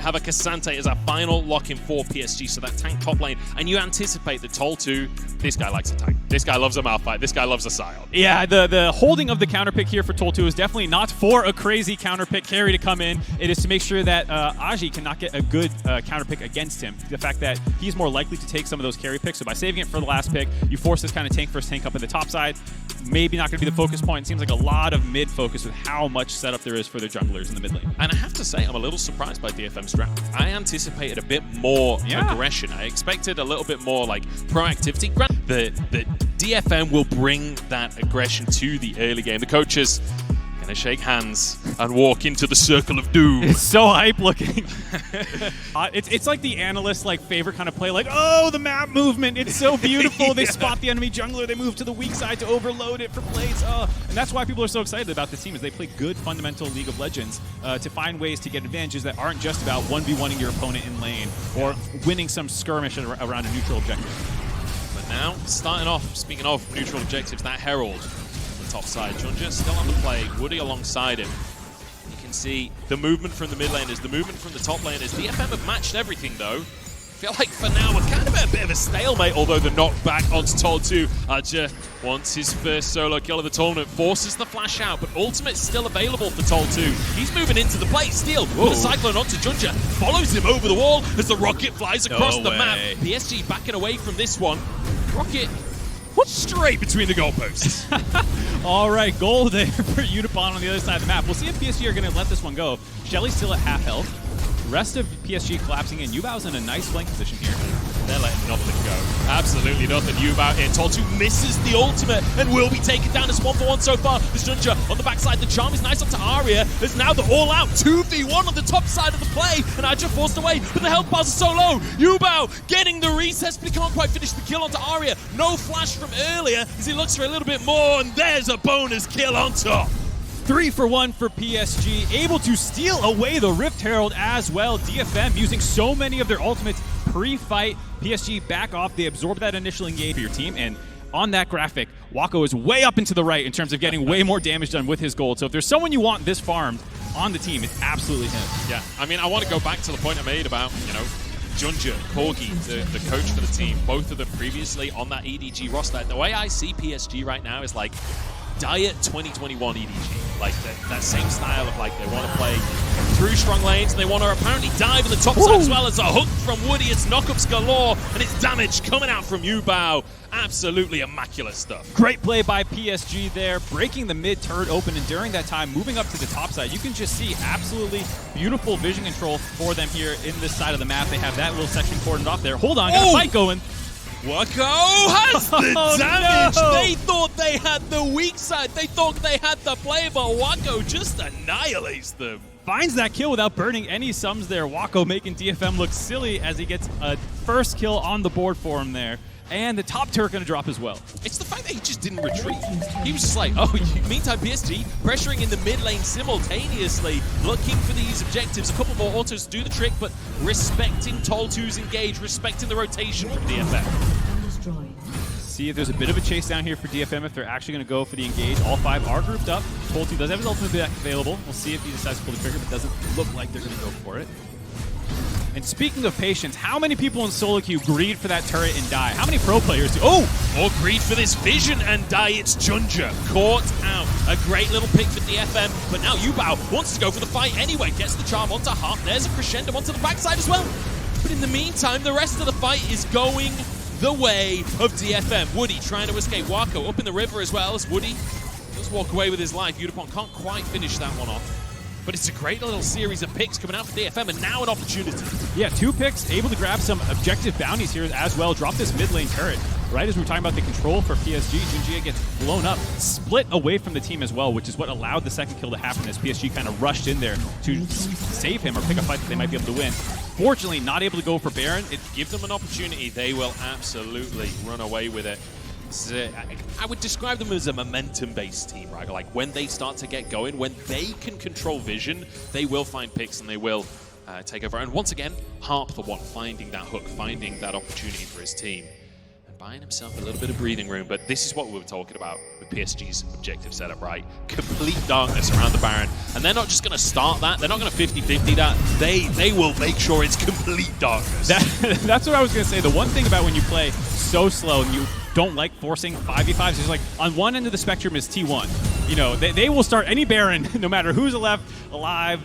have a Cassante as our final lock-in for PSG, so that tank top lane, and you anticipate the Tol2, this guy likes a tank. This guy loves a Malphite. This guy loves a Sion. Yeah, the holding of the counter pick here for Tol2 is definitely not for a crazy counter pick carry to come in. It is to make sure that Aji cannot get a good counter pick against him. The fact that he's more likely to take some of those carry picks, so by saving it for the last pick, you force this kind of tank first tank up in the top side. Maybe not going to be the focus point. It seems like a lot of mid focus with how much setup there is for their junglers in the mid lane. And I have to say, I'm a little surprised by DFM's draft. I anticipated a bit more aggression. I expected a little bit more like proactivity. The DFM will bring that aggression to the early game. The coaches gonna shake hands and walk into the circle of doom. It's so hype looking. It's like the analyst's favorite kind of play, like, oh, the map movement, it's so beautiful. Yeah. They spot the enemy jungler, they move to the weak side to overload it for plays. And that's why people are so excited about this team, is they play good fundamental League of Legends to find ways to get advantages that aren't just about 1v1ing your opponent in lane or winning some skirmish around a neutral objective. But now, starting off, speaking of neutral objectives, that Herald top side. Junja still on the play, Woody alongside him. You can see the movement from the mid laners, the movement from the top laners. DFM have matched everything though. Feel like for now we're kind of at a bit of a stalemate, although the knockback onto Tol2. Aja wants his first solo kill of the tournament, forces the flash out, but ultimate's still available for Tol2. He's moving into the play, steal, with a Cyclone onto Junja, follows him over the wall as the rocket flies across the map. PSG backing away from this one. Rocket straight between the goalposts. All right, goal there for Unipon on the other side of the map. We'll see if PSG are going to let this one go. Shelly's still at half health. Rest of PSG collapsing in. Yubao's in a nice flank position here. They're letting nothing go. Absolutely nothing. Yubao here. Tol2 misses the ultimate and will be taken down as 1-for-1 so far. There's Junja on the backside. The charm is nice onto Arya. There's now the all-out 2v1 on the top side of the play. And Aja forced away, but the health bars are so low. Yubao getting the recess, but he can't quite finish the kill onto Arya. No flash from earlier as he looks for a little bit more, and there's a bonus kill on top. 3-for-1 for PSG, able to steal away the Rift Herald as well. DFM using so many of their ultimates pre-fight. PSG back off. They absorb that initial engage for your team, and on that graphic, Wako is way up into the right in terms of getting way more damage done with his gold. So if there's someone you want this farmed on the team, it's absolutely him. Yeah, I mean, I want to go back to the point I made about, Junja, Corgi, the coach for the team, both of them previously on that EDG roster. The way I see PSG right now is like Diet 2021 EDG. Like that same style of they want to play through strong lanes, and they want to apparently dive in the top side as well. As a hook from Woody, it's knockups galore, and it's damage coming out from Yubao. Absolutely immaculate stuff. Great play by PSG there, breaking the mid turret open, and during that time, moving up to the top side. You can just see absolutely beautiful vision control for them here in this side of the map. They have that little section cordoned off there. Hold on, got a fight going. Wako has the damage! No. They thought they had the weak side. They thought they had the play, but Wako just annihilates them. Finds that kill without burning any sums there. Wako making DFM look silly as he gets a first kill on the board for him there. And the top turret going to drop as well. It's the fact that he just didn't retreat. He was just like, meantime PSG pressuring in the mid lane simultaneously, looking for these objectives. A couple more autos to do the trick, but respecting Tol2's engage, respecting the rotation from DFM. See if there's a bit of a chase down here for DFM if they're actually going to go for the engage. All 5 are grouped up. Tol2 does have his ultimate back available. We'll see if he decides to pull the trigger, but it doesn't look like they're going to go for it. And speaking of patience, how many people in solo queue greed for that turret and die? How many pro players do? Or greed for this vision and die. It's Junja caught out. A great little pick for DFM, but now Yubao wants to go for the fight anyway. Gets the charm onto Hart. There's a crescendo onto the backside as well. But in the meantime, the rest of the fight is going the way of DFM. Woody trying to escape. Wako up in the river as well as Woody does walk away with his life. Udapon can't quite finish that one off. But it's a great little series of picks coming out for DFM, and now an opportunity. Yeah, 2 picks, able to grab some objective bounties here as well. Drop this mid lane turret. Right as we were talking about the control for PSG, Junjia gets blown up, split away from the team as well, which is what allowed the second kill to happen as PSG kind of rushed in there to save him or pick a fight that they might be able to win. Fortunately, not able to go for Baron. It gives them an opportunity. They will absolutely run away with it. I would describe them as a momentum-based team, right? Like when they start to get going, when they can control vision, they will find picks and they will take over. And once again, Harp the one, finding that hook, finding that opportunity for his team. buying himself a little bit of breathing room, but this is what we were talking about with PSG's objective setup, right? Complete darkness around the Baron, and they're not just going to start that, they're not going to 50-50 that, they will make sure it's complete darkness. That's what I was going to say. The one thing about when you play so slow and you don't like forcing 5v5s, is like on one end of the spectrum is T1. You know, they will start any Baron, no matter who's alive,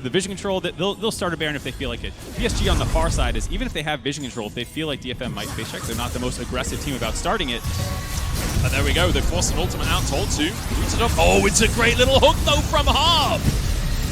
the vision control, they'll start a Baron if they feel like it. PSG on the far side is, even if they have vision control, if they feel like DFM might face check, they're not the most aggressive team about starting it. And there we go, they forced an ultimate out, told to. Roots it up. Oh, it's a great little hook though from Harp.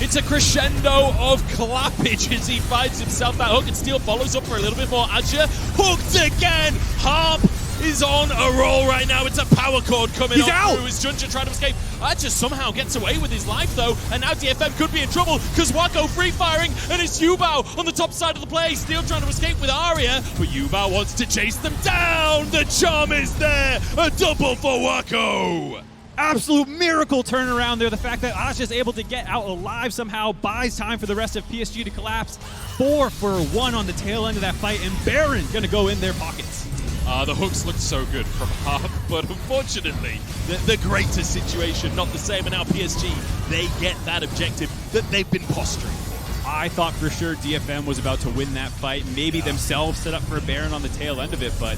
It's a crescendo of clappage as he finds himself that hook, and Steel follows up for a little bit more. Adja hooked again. Harp is on a roll right now. It's a power chord coming He's out through as Junja trying to escape. Adja somehow gets away with his life though, and now DFM could be in trouble because Wako free firing, and it's Yubao on the top side of the play. Steel trying to escape with Arya, but Yubao wants to chase them down. The charm is there. A double for Wako. Absolute miracle turnaround there. The fact that Asha is able to get out alive somehow buys time for the rest of PSG to collapse. 4 for 1 on the tail end of that fight, and Baron gonna go in their pockets. The hooks looked so good from Harp, but unfortunately, the greater situation, not the same. And now PSG, they get that objective that they've been posturing. I thought for sure DFM was about to win that fight, maybe themselves set up for a Baron on the tail end of it, but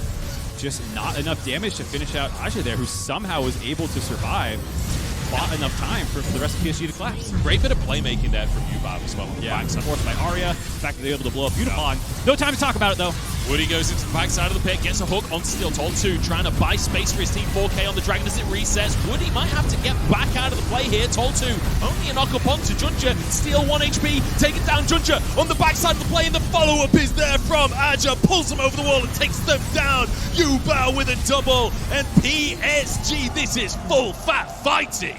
just not enough damage to finish out Asha there, who somehow was able to survive. Bought enough time for the rest of PSG to collapse. Great bit of playmaking there from Yubao as well. Yeah, forced by Arya. The fact that they were able to blow up Unipon. No time to talk about it though. Woody goes into the backside of the pit, gets a hook on Steel. Told 2, trying to buy space for his team. 4K on the Dragon as it resets. Woody might have to get back out of the play here. Told 2, only a knock up onto Junja. Steel 1 HP, taking down Junja on the backside of the play, and the follow-up is there from Adja. Pulls him over the wall and takes them down. Yubao with a double, and PSG, this is full fat fighting.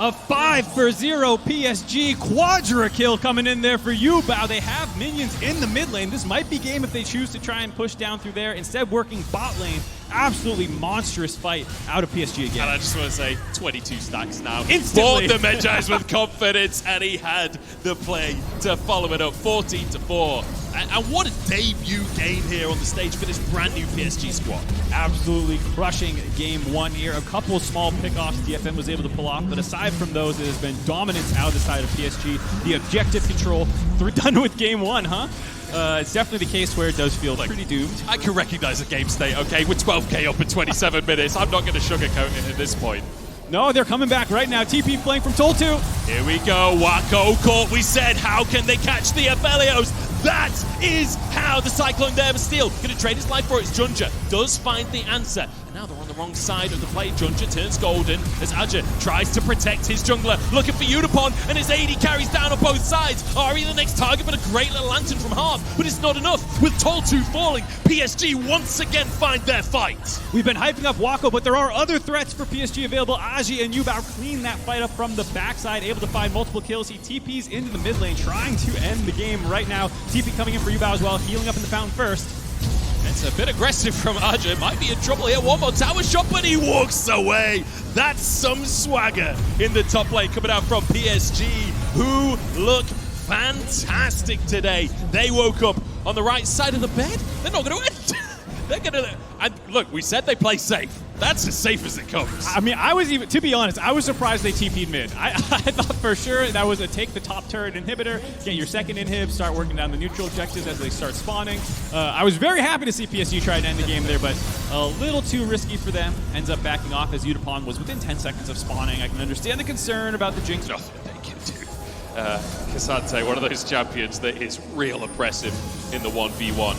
A 5 for 0 PSG quadra kill coming in there for Yubao. They have minions in the mid lane. This might be game if they choose to try and push down through there. Instead, working bot lane. Absolutely monstrous fight out of PSG again. And I just want to say, 22 stacks now. Instantly. Bought the Medjais with confidence, and he had the play to follow it up. 14-4. And what a debut game here on the stage for this brand new PSG squad. Absolutely crushing game 1 here. A couple of small pickoffs DFM was able to pull off, but aside from those, it has been dominance out of the side of PSG. The objective control, they're done with game 1, huh? It's definitely the case where it does feel pretty doomed. I can recognize a game state, okay? With 12K up in 27 minutes, I'm not going to sugarcoat it at this point. No, they're coming back right now. TP flank from Toll 2. Here we go. Wako caught. We said, how can they catch the Aphelios? That is how the Cyclone there, but Steel going to trade his life for it. Junja does find the answer. And now they're on the wrong side of the play. Junja turns golden as Adja tries to protect his jungler. Looking for Unipon, and his AD carries down on both sides. Ari the next target, but a great little lantern from Harp. But it's not enough. With Toll 2 falling, PSG once again find their fight. We've been hyping up Wako, but there are other threats for PSG available. Aji and Yubao clean that fight up from the backside, able to find multiple kills. He TPs into the mid lane, trying to end the game right now. TP coming in for Yubao as well, healing up in the fountain first. It's a bit aggressive from Adja. Might be in trouble here. One more tower shot, but he walks away. That's some swagger in the top lane coming out from PSG, who look fantastic today. They woke up on the right side of the bed. They're not going to win. They're going to... Look, we said they play safe. That's as safe as it comes. I mean, to be honest, I was surprised they TP'd mid. I thought for sure that was a take the top turret inhibitor, get your second inhib, start working down the neutral objectives as they start spawning. I was very happy to see PSG try to end the game there, but a little too risky for them. Ends up backing off as Udapon was within 10 seconds of spawning. I can understand the concern about the Jinx. Nothing they can do. Cassante, one of those champions that is real oppressive in the 1v1.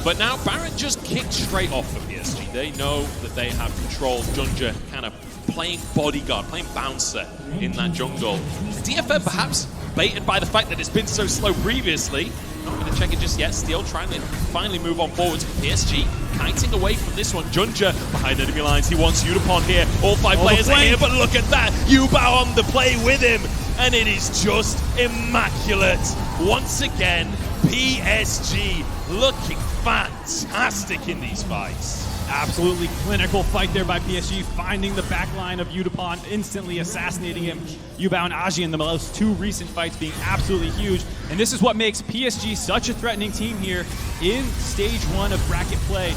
But now Baron just kicked straight off for PSG. They know that they have control. Junja kind of playing bodyguard, playing bouncer in that jungle. DFM perhaps baited by the fact that it's been so slow previously. Not going to check it just yet. Steel trying to finally move on forwards. PSG kiting away from this one. Junja behind enemy lines. He wants Udapon here. All 5 players are here, but look at that. Yubao on the play with him. And it is just immaculate. Once again, PSG looking fantastic in these fights. Absolutely clinical fight there by PSG, finding the backline of Udapon, instantly assassinating him. Yubao and Aji in the most 2 recent fights being absolutely huge. And this is what makes PSG such a threatening team here in stage 1 of bracket play.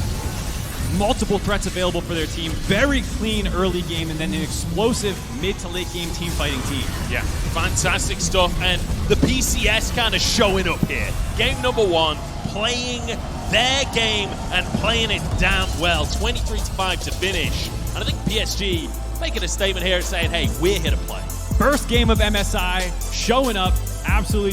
multiple threats available for their team. Very clean early game, and then an explosive mid to late game team fighting team. Yeah, fantastic stuff. And the PCS kind of showing up here. Game number 1, playing their game and playing it damn well. 23-5 to finish. And I think PSG making a statement here saying, hey, we're here to play. First game of MSI, showing up, absolutely